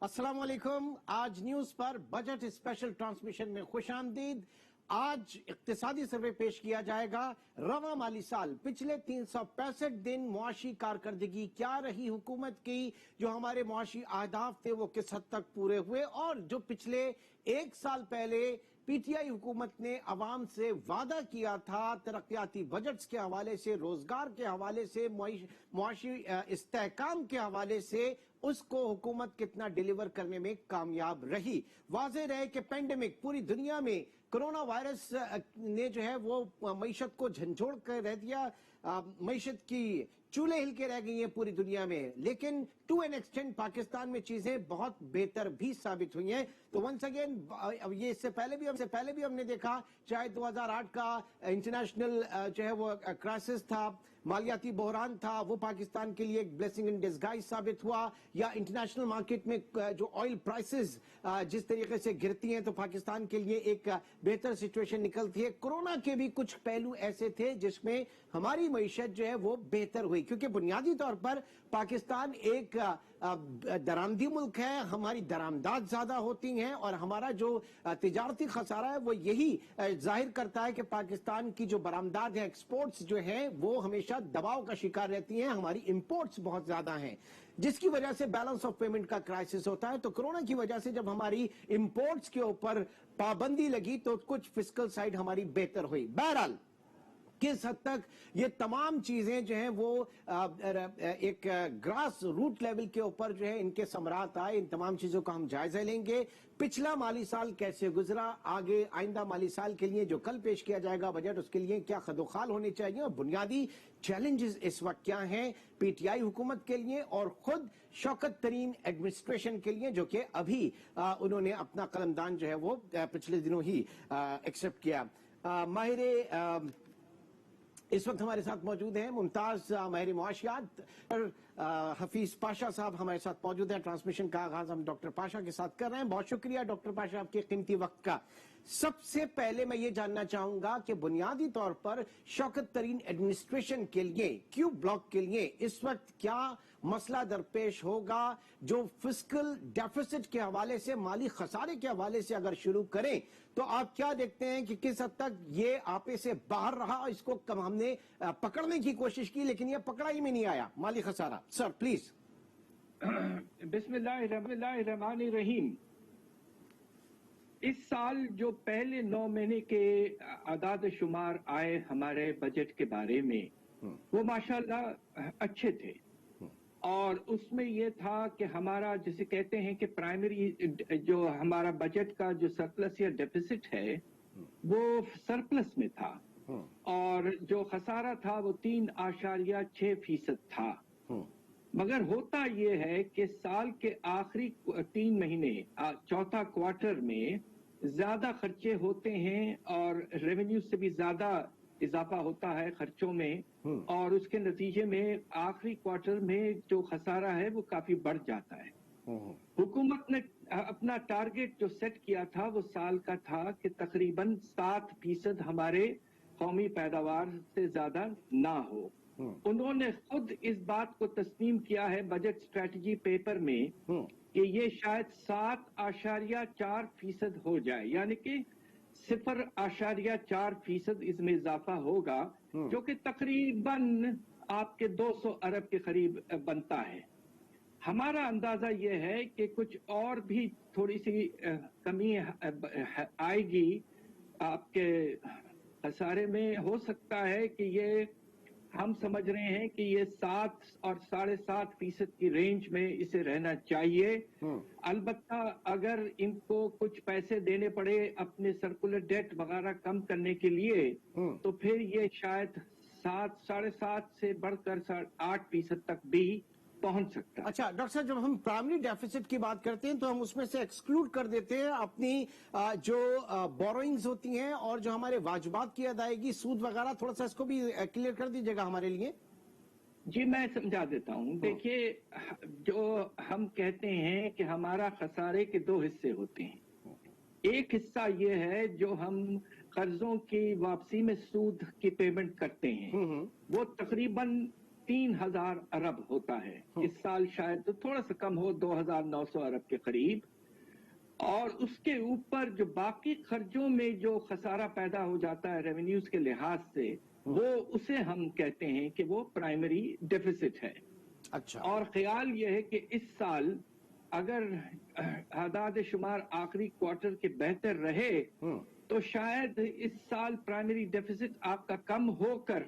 अस्सलाम वालेकुम। आज न्यूज पर बजट स्पेशल ट्रांसमिशन में खुश आमदीद। आज इक्तिसादी सर्वे पेश किया जाएगा। रवा माली साल पिछले 365 दिन मुआशी कारकर्दगी क्या रही हुकूमत की, जो हमारे मुआशी अहदाफ थे वो किस हद तक पूरे हुए, और जो पिछले एक साल पहले पीटीआई हुकूमत ने अवाम से वादा किया था तरक्याती बजट्स के हवाले से, रोजगार के हवाले से, मुआशी इस्तेहकाम के हवाले से, उसको हुकूमत कितना डिलीवर करने में कामयाब रही। वाज़ेह रहे कि पेंडेमिक पूरी दुनिया में कोरोना वायरस ने जो है वो मईशत को झंझोड़ कर रह दिया। मईशत की चूल्हे हिल के रह गई हैं पूरी दुनिया में, लेकिन टू एन एक्सटेंट पाकिस्तान में चीजें बहुत बेहतर भी साबित हुई हैं। तो वंस अगेन ये इससे पहले भी हमने देखा, चाहे 2008 का इंटरनेशनल जो है वो क्राइसिस था, मालियाती बहरान था, वो पाकिस्तान के लिए एक ब्लेसिंग इन डिस्गाइज साबित हुआ, या इंटरनेशनल मार्केट में जो ऑयल प्राइसेस जिस तरीके से गिरती हैं तो पाकिस्तान के लिए एक बेहतर सिचुएशन निकलती है। कोरोना के भी कुछ पहलू ऐसे थे जिसमें हमारी मईशत जो है वो बेहतर हुई, क्योंकि बुनियादी तौर पर पाकिस्तान एक दरामदी मुल्क है, हमारी दरामदाद ज्यादा होती हैं, और हमारा जो तिजारती खसारा है वो यही जाहिर करता है कि पाकिस्तान की जो बरामदाद है, एक्सपोर्ट्स जो है वो हमेशा दबाव का शिकार रहती हैं। हमारी इंपोर्ट्स बहुत ज्यादा हैं, जिसकी वजह से बैलेंस ऑफ पेमेंट का क्राइसिस होता है। तो कोरोना की वजह से जब हमारी इंपोर्ट्स के ऊपर पाबंदी लगी तो कुछ फिस्कल साइड हमारी बेहतर हुई। बहरहाल किस हद तक ये तमाम चीजें जो हैं वो एक ग्रास रूट लेवल के ऊपर जो है इनके समरात आए, इन तमाम चीजों का हम जायजा लेंगे। पिछला माली साल कैसे गुजरा, आगे आइंदा माली साल के लिए जो कल पेश किया जाएगा बजट, उसके लिए क्या खदोखाल होने चाहिए, और बुनियादी चैलेंजेस इस वक्त क्या हैं पीटीआई हुकूमत के लिए और खुद शौकत तरीन एडमिनिस्ट्रेशन के लिए, जो कि अभी उन्होंने अपना कलमदान जो है वो पिछले दिनों ही एक्सेप्ट किया। माहिर इस वक्त हमारे साथ मौजूद हैं मुमताज माहिर मुआशियात हफीज पाशा साहब हमारे साथ मौजूद हैं। ट्रांसमिशन का आगाज हम डॉक्टर पाशा के साथ कर रहे हैं। बहुत शुक्रिया डॉक्टर पाशा आपके कीमती वक्त का। सबसे पहले मैं ये जानना चाहूंगा कि बुनियादी तौर पर शौकत तरीन एडमिनिस्ट्रेशन के लिए, क्यू ब्लॉक के लिए इस वक्त क्या मसला दरपेश होगा, जो फिस्कल डेफिसिट के हवाले से, माली खसारे के हवाले से अगर शुरू करें तो आप क्या देखते हैं कि किस हद तक ये आपे से बाहर रहा, इसको कम हमने पकड़ने की कोशिश की लेकिन ये पकड़ा ही में नहीं आया माली खसारा। Sir please. बिस्मिल्लाहिर्रहमानिर्रहीम। इस साल जो पहले 9 महीने के आदाद शुमार आए हमारे बजट के बारे में, वो माशाल्लाह अच्छे थे, और उसमें यह था कि हमारा जिसे कहते हैं कि प्राइमरी जो हमारा बजट का जो सरप्लस या डेफिसिट है वो सरप्लस में था, और जो खसारा था वो 3.6% था। मगर होता यह है कि साल के आखिरी 3 महीने, चौथा क्वार्टर में ज्यादा खर्चे होते हैं और रेवेन्यू से भी ज्यादा इजाफा होता है खर्चों में, और उसके नतीजे में आखिरी क्वार्टर में जो खसारा है वो काफी बढ़ जाता है। हुकूमत ने अपना टारगेट जो सेट किया था वो साल का था कि तकरीबन 7% हमारे कौमी पैदावार से ज्यादा ना हो। उन्होंने खुद इस बात को तस्लीम किया है बजट स्ट्रेटजी पेपर में कि ये शायद 7.4% हो जाए, यानी कि 0.4% इसमें इजाफा होगा, जो कि तकरीबन आपके 200 अरब के करीब बनता है। हमारा अंदाजा यह है कि कुछ और भी थोड़ी सी कमी आएगी आपके खसारे में। हो सकता है कि ये हम समझ रहे हैं कि ये 7 और 7.5% की रेंज में इसे रहना चाहिए। अलबत्ता अगर इनको कुछ पैसे देने पड़े अपने सर्कुलर डेट वगैरह कम करने के लिए, तो फिर ये शायद 7, 7.5 से बढ़कर 8% तक भी पहुंच सकता है। अच्छा डॉक्टर साहब, जब हम प्राइमरी डेफिसिट की बात करते हैं तो हम उसमें से एक्सक्लूड कर देते हैं अपनी जो बोरोइंग्स होती हैं और जो हमारे वाजिबात की अदायगी, सूद वगैरह। थोड़ा सा इसको भी क्लियर कर दीजिएगा हमारे लिए। जी मैं समझा देता हूं। देखिए, जो हम कहते हैं कि हमारा खसारे के 2 हिस्से होते हैं। एक हिस्सा ये है जो हम कर्जों की वापसी में सूद की पेमेंट करते हैं, वो तकरीबन 3000 अरब होता है। इस साल शायद तो थोड़ा सा कम हो, 2900 अरब के करीब। और उसके ऊपर जो बाकी खर्चों में जो खसारा पैदा हो जाता है रेवेन्यूज के लिहाज से, वो उसे हम कहते हैं कि वो प्राइमरी डेफिसिट है। अच्छा, और ख्याल ये है कि इस साल अगर आदाद शुमार आखिरी क्वार्टर के बेहतर रहे तो शायद इस साल प्राइमरी डेफिसिट आपका कम होकर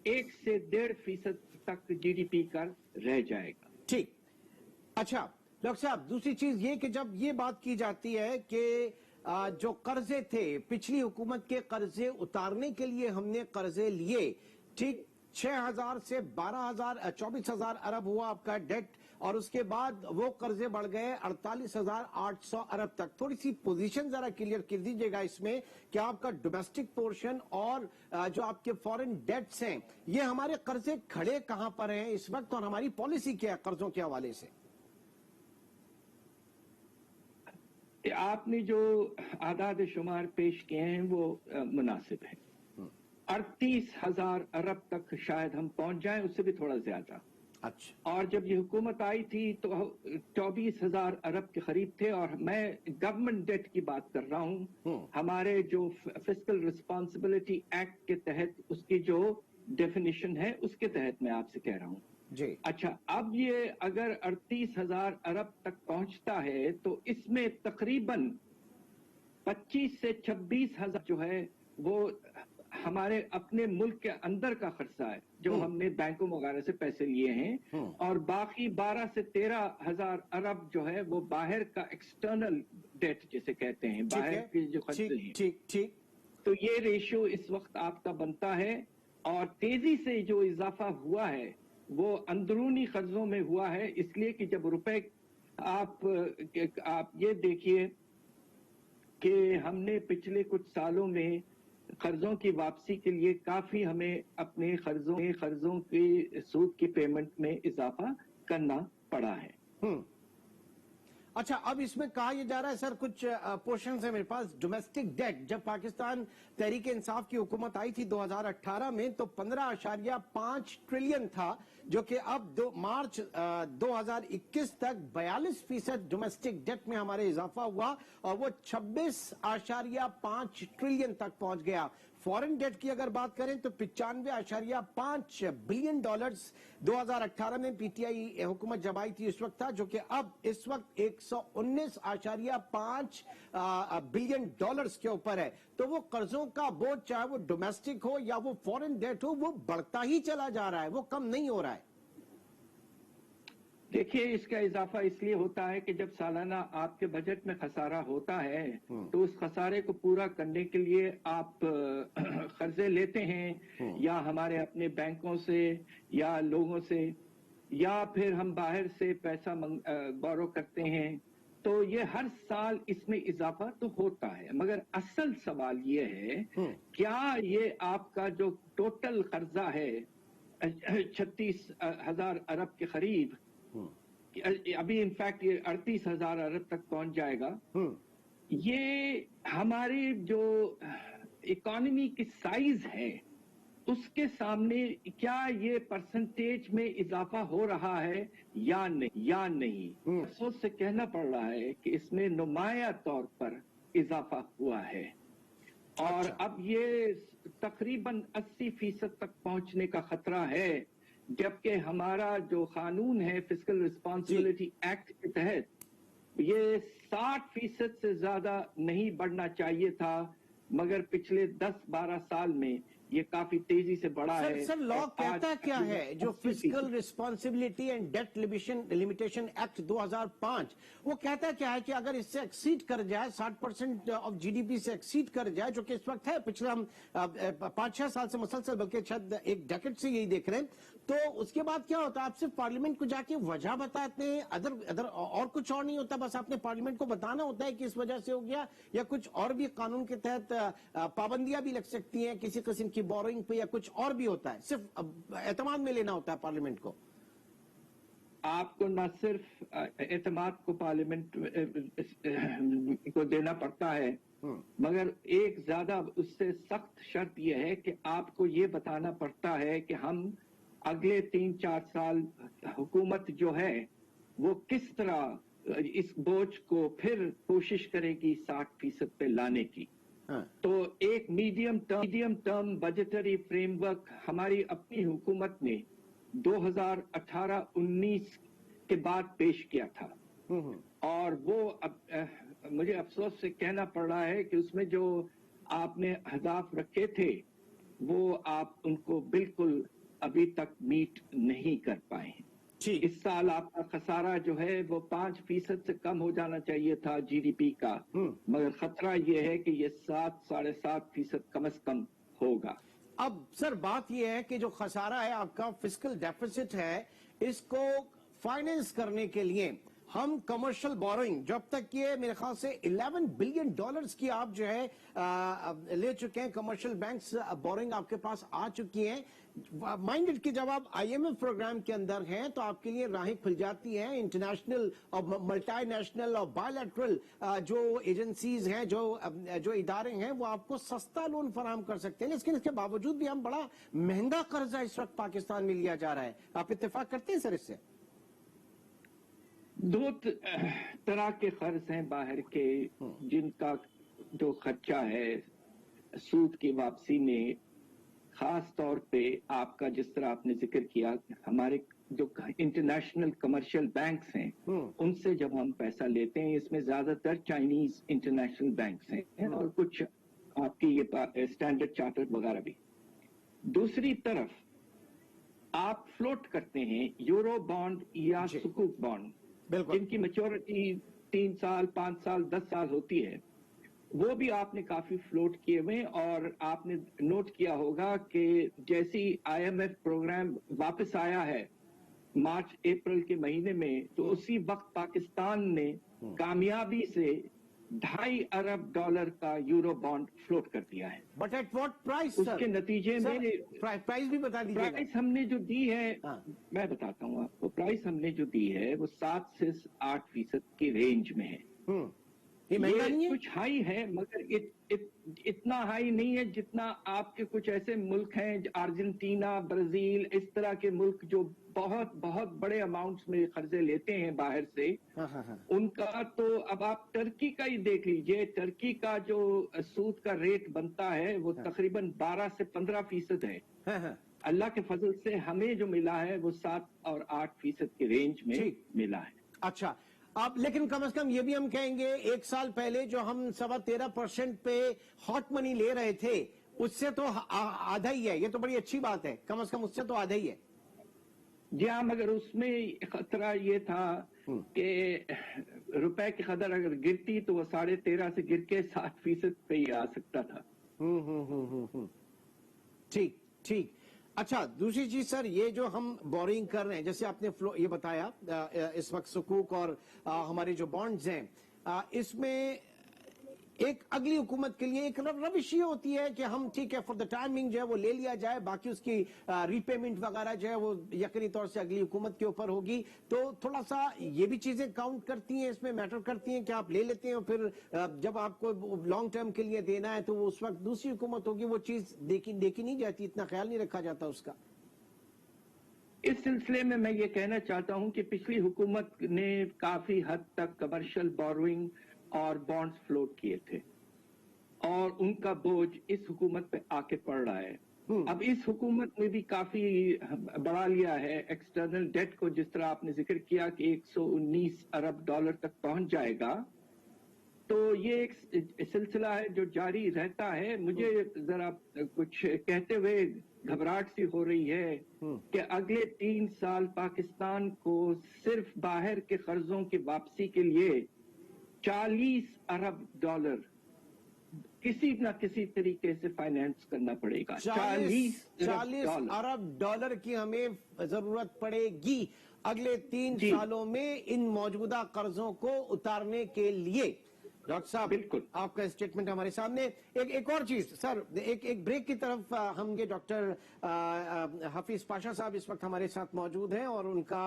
1 से 1.5% तक जीडीपी का रह जाएगा। ठीक। अच्छा डॉक्टर साहब, दूसरी चीज ये कि जब ये बात की जाती है कि जो कर्जे थे, पिछली हुकूमत के कर्जे उतारने के लिए हमने कर्जे लिए, ठीक, 6,000 से 12,000 24,000 अरब हुआ आपका डेट, और उसके बाद वो कर्जे बढ़ गए 48,800 अरब तक। थोड़ी सी पोजीशन जरा क्लियर कर दीजिएगा इसमें कि आपका डोमेस्टिक पोर्शन और जो आपके फॉरेन डेट्स हैं, ये हमारे कर्जे खड़े कहां पर हैं इस वक्त, और हमारी पॉलिसी क्या है कर्जों के हवाले से? आपने जो आदाद शुमार पेश किए हैं वो मुनासिब है। 38,000 अरब तक शायद हम पहुंच जाएं, उससे भी थोड़ा ज्यादा। अच्छा। और जब ये हुकूमत आई थी तो 24,000 अरब के करीब थे, और मैं गवर्नमेंट डेट की बात कर रहा हूं। हमारे जो फिस्कल रिस्पॉन्सिबिलिटी एक्ट के तहत उसकी जो डेफिनेशन है उसके तहत मैं आपसे कह रहा हूं जी। अच्छा, अब ये अगर 38,000 अरब तक पहुंचता है तो इसमें तकरीबन 25 से 26,000 जो है वो हमारे अपने मुल्क के अंदर का खर्चा है जो हमने बैंकों वगैरह से पैसे लिए हैं, और बाकी 12 से 13,000 अरब जो है वो बाहर का एक्सटर्नल डेट जिसे कहते हैं, बाहर के जो खर्चे हैं। ठीक ठीक। तो ये रेशियो इस वक्त आपका बनता है, और तेजी से जो इजाफा हुआ है वो अंदरूनी कर्जों में हुआ है, इसलिए कि जब रुपए आप ये देखिए कि हमने पिछले कुछ सालों में कर्जों की वापसी के लिए काफी हमें अपने कर्जों की सूद की पेमेंट में इजाफा करना पड़ा है। अच्छा, अब इसमें कहा यह जा रहा है सर, कुछ पोर्शन है मेरे पास, डोमेस्टिक डेट जब पाकिस्तान तहरीक इंसाफ की हुकूमत आई थी 2018 में तो 15.5 ट्रिलियन था, जो कि अब मार्च 2021 तक 42% डोमेस्टिक डेट में हमारे इजाफा हुआ, और वो 26.5 ट्रिलियन तक पहुंच गया। फॉरेन डेट की अगर बात करें तो 95.5 बिलियन डॉलर्स 2018 में पीटीआई हुकूमत जब आई थी उस वक्त था, जो कि अब इस वक्त 119.5 बिलियन डॉलर्स के ऊपर है। तो वो कर्जों का बोझ, चाहे वो डोमेस्टिक हो या वो फॉरेन डेट हो, वो बढ़ता ही चला जा रहा है, वो कम नहीं हो रहा है। देखिए, इसका इजाफा इसलिए होता है कि जब सालाना आपके बजट में खसारा होता है तो उस खसारे को पूरा करने के लिए आप कर्जे लेते हैं, या हमारे अपने बैंकों से या लोगों से, या फिर हम बाहर से पैसा बोरो करते हैं। तो ये हर साल इसमें इजाफा तो होता है, मगर असल सवाल ये है क्या ये आपका जो टोटल कर्जा है 36,000 अरब के करीब, अभी इनफैक्ट ये 38,000 अरब तक पहुंच जाएगा, ये हमारी जो इकोनॉमी की साइज है उसके सामने क्या ये परसेंटेज में इजाफा हो रहा है या नहीं। अफसोस से कहना पड़ रहा है कि इसमें नुमाया तौर पर इजाफा हुआ है, और अब ये तकरीबन 80% तक पहुंचने का खतरा है, जबकि हमारा जो कानून है फिस्कल रिस्पॉन्सिबिलिटी एक्ट के तहत ये 60% से ज्यादा नहीं बढ़ना चाहिए था, मगर पिछले 10-12 साल में ये काफी तेजी से बढ़ा है। सर लॉ कहता क्या है जो fiscal responsibility and debt limitation act 2005, वो कहता क्या है कि अगर इससे एक्सीड कर जाए, 60% ऑफ जीडीपी से एक्सीड कर जाए, जो कि इस वक्त है, पिछले हम 5-6 साल से मुसलसल, बल्कि शायद एक डेकेड से यही देख रहे हैं, तो उसके बाद क्या होता है, आप सिर्फ पार्लियामेंट को जाके वजह बताते हैं, अदर और कुछ और नहीं होता, बस आपने पार्लियामेंट को बताना होता है कि इस वजह से हो गया, या कुछ और भी कानून के तहत पाबंदियां भी लग सकती हैं किसी किस्म की बोरोइंग पे, या कुछ और भी होता है, सिर्फ एतमाद में लेना होता है पार्लियामेंट को? आपको न सिर्फ एतमाद को पार्लियामेंट को देना पड़ता है, मगर एक ज्यादा उससे सख्त शर्त यह है कि आपको ये बताना पड़ता है कि हम अगले 3-4 साल हुकूमत जो है वो किस तरह इस बोझ को फिर कोशिश करेगी 60% पे लाने की। हाँ। तो एक मीडियम टर्म बजटरी फ्रेमवर्क हमारी अपनी हुकूमत ने 2018-19 के बाद पेश किया था, और वो मुझे अफसोस से कहना पड़ रहा है कि उसमें जो आपने अहदाफ रखे थे वो आप उनको बिल्कुल अभी तक मीट नहीं कर पाए हैं। ठीक। इस साल आपका खसारा जो है वो 5% से कम हो जाना चाहिए था जीडीपी का, मगर खतरा ये है कि ये 7-7.5% कम से कम होगा। अब सर बात यह है कि जो खसारा है आपका, फिस्कल डेफिसिट है, इसको फाइनेंस करने के लिए हम कमर्शियल बोरोइंग, जब तक ये मेरे ख्याल से $11 बिलियन की आप जो है ले चुके हैं, कमर्शियल बैंक्स बोरोइंग आपके पास आ चुकी है। माइंडेड कि जब आप IMF प्रोग्राम के अंदर हैं तो आपके लिए राहें खुल जाती हैं, इंटरनेशनल और मल्टीनेशनल और बायलैटरल जो एजेंसीज हैं, जो इदारे हैं, वो आपको सस्ता लोन फराहम कर सकते हैं। लेकिन इसके बावजूद भी हम बड़ा महंगा कर्जा इस वक्त पाकिस्तान में लिया जा रहा है। आप इत्तेफाक करते हैं सर इससे? दो तरह के कर्ज हैं बाहर के, जिनका जो खर्चा है सूद की वापसी में, खास तौर पे आपका जिस तरह आपने जिक्र किया, हमारे जो इंटरनेशनल कमर्शियल बैंक्स हैं उनसे जब हम पैसा लेते हैं, इसमें ज्यादातर चाइनीज इंटरनेशनल बैंक्स हैं और कुछ आपकी ये स्टैंडर्ड चार्टर्ड वगैरह भी। दूसरी तरफ आप फ्लोट करते हैं यूरो बॉन्ड या सुकूक बॉन्ड, जिनकी मैच्योरिटी 3 साल, 5 साल, 10 साल होती है, वो भी आपने काफी फ्लोट किए हुए। और आपने नोट किया होगा कि जैसी IMF प्रोग्राम वापस आया है मार्च अप्रैल के महीने में, तो उसी वक्त पाकिस्तान ने कामयाबी से $2.5 अरब का यूरो बॉन्ड फ्लोट कर दिया है। But at what price? उसके नतीजे में प्राइस भी बता दीजिए। प्राइस हमने जो दी है, मैं बताता हूँ आपको, प्राइस हमने जो दी है वो 7 से 8% की रेंज में है। ये महंगा नहीं है? कुछ हाई है, मगर इतना हाई नहीं है जितना आपके कुछ ऐसे मुल्क हैं, अर्जेंटीना, ब्राजील, इस तरह के मुल्क जो बहुत बहुत बड़े अमाउंट्स में कर्जे लेते हैं बाहर से। उनका तो अब आप टर्की का ही देख लीजिए, टर्की का जो सूद का रेट बनता है वो तकरीबन 12 से 15% है। अल्लाह के फजल से हमें जो मिला है वो 7 और 8% की रेंज में मिला है। अच्छा, अब लेकिन कम से कम ये भी हम कहेंगे, एक साल पहले जो हम 13.25% पे हॉट मनी ले रहे थे, उससे तो आधा ही है। ये तो बड़ी अच्छी बात है, कम से कम उससे तो आधा ही है। जी हाँ, मगर उसमें खतरा ये था कि रुपए की कदर अगर गिरती तो वो 13.5 से गिर के 7% पे ही आ सकता था। ठीक ठीक। अच्छा, दूसरी चीज सर, ये जो हम बोरिंग कर रहे हैं, जैसे आपने ये बताया इस वक्त सुकूक और हमारे जो बॉन्ड्स हैं, इसमें एक अगली हुकूमत के लिए एक रविश ये होती है कि हम ठीक है फॉर द टाइमिंग जो है वो ले लिया जाए, बाकी उसकी रीपेमेंट वगैरह जो है वो यकीनी तौर से अगली हुकूमत के ऊपर होगी। तो थोड़ा सा ये भी चीजें काउंट करती हैं, इसमें मैटर करती हैं कि आप ले लेते हैं और फिर जब आपको लॉन्ग टर्म के लिए देना है तो उस वक्त दूसरी हुकूमत होगी, वो चीज देखी नहीं जाती, इतना ख्याल नहीं रखा जाता उसका। इस सिलसिले में मैं ये कहना चाहता हूं कि पिछली हुकूमत ने काफी हद तक कमर्शियल बोरोइंग और बॉन्ड्स फ्लोट किए थे और उनका बोझ इस हुकूमत पे आके पड़ रहा है। अब इस हुकूमत ने भी काफी बढ़ा लिया है एक्सटर्नल डेट को, जिस तरह आपने जिक्र किया कि 119 अरब डॉलर तक पहुंच जाएगा। तो ये एक सिलसिला है जो जारी रहता है। मुझे जरा कुछ कहते हुए घबराहट सी हो रही है कि अगले 3 साल पाकिस्तान को सिर्फ बाहर के कर्जों की वापसी के लिए 40 अरब डॉलर किसी न किसी तरीके से फाइनेंस करना पड़ेगा। 40 अरब डॉलर की हमें जरूरत पड़ेगी अगले 3 सालों में इन मौजूदा कर्जों को उतारने के लिए। डॉक्टर साहब बिल्कुल। आपका स्टेटमेंट हमारे सामने। एक और चीज सर, एक ब्रेक की तरफ हम ये डॉक्टर हफीज पाशा साहब इस वक्त हमारे साथ मौजूद हैं और उनका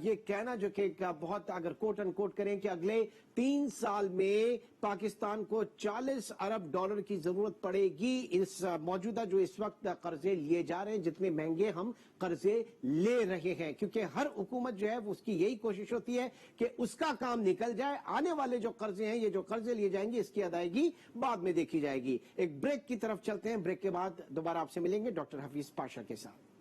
ये कहना जो कि बहुत अगर कोट अनकोट करें कि अगले 3 साल में पाकिस्तान को $40 अरब की जरूरत पड़ेगी इस मौजूदा जो इस वक्त कर्जे लिए जा रहे हैं, जितने महंगे हम कर्जे ले रहे हैं, क्योंकि हर हुकूमत जो है वो उसकी यही कोशिश होती है कि उसका काम निकल जाए, आने वाले जो कर्जे हैं, ये जो कर्जे लिए जाएंगे इसकी अदायगी बाद में देखी जाएगी। एक ब्रेक की तरफ चलते हैं, ब्रेक के बाद दोबारा आपसे मिलेंगे डॉक्टर हफीज पाशा के साथ।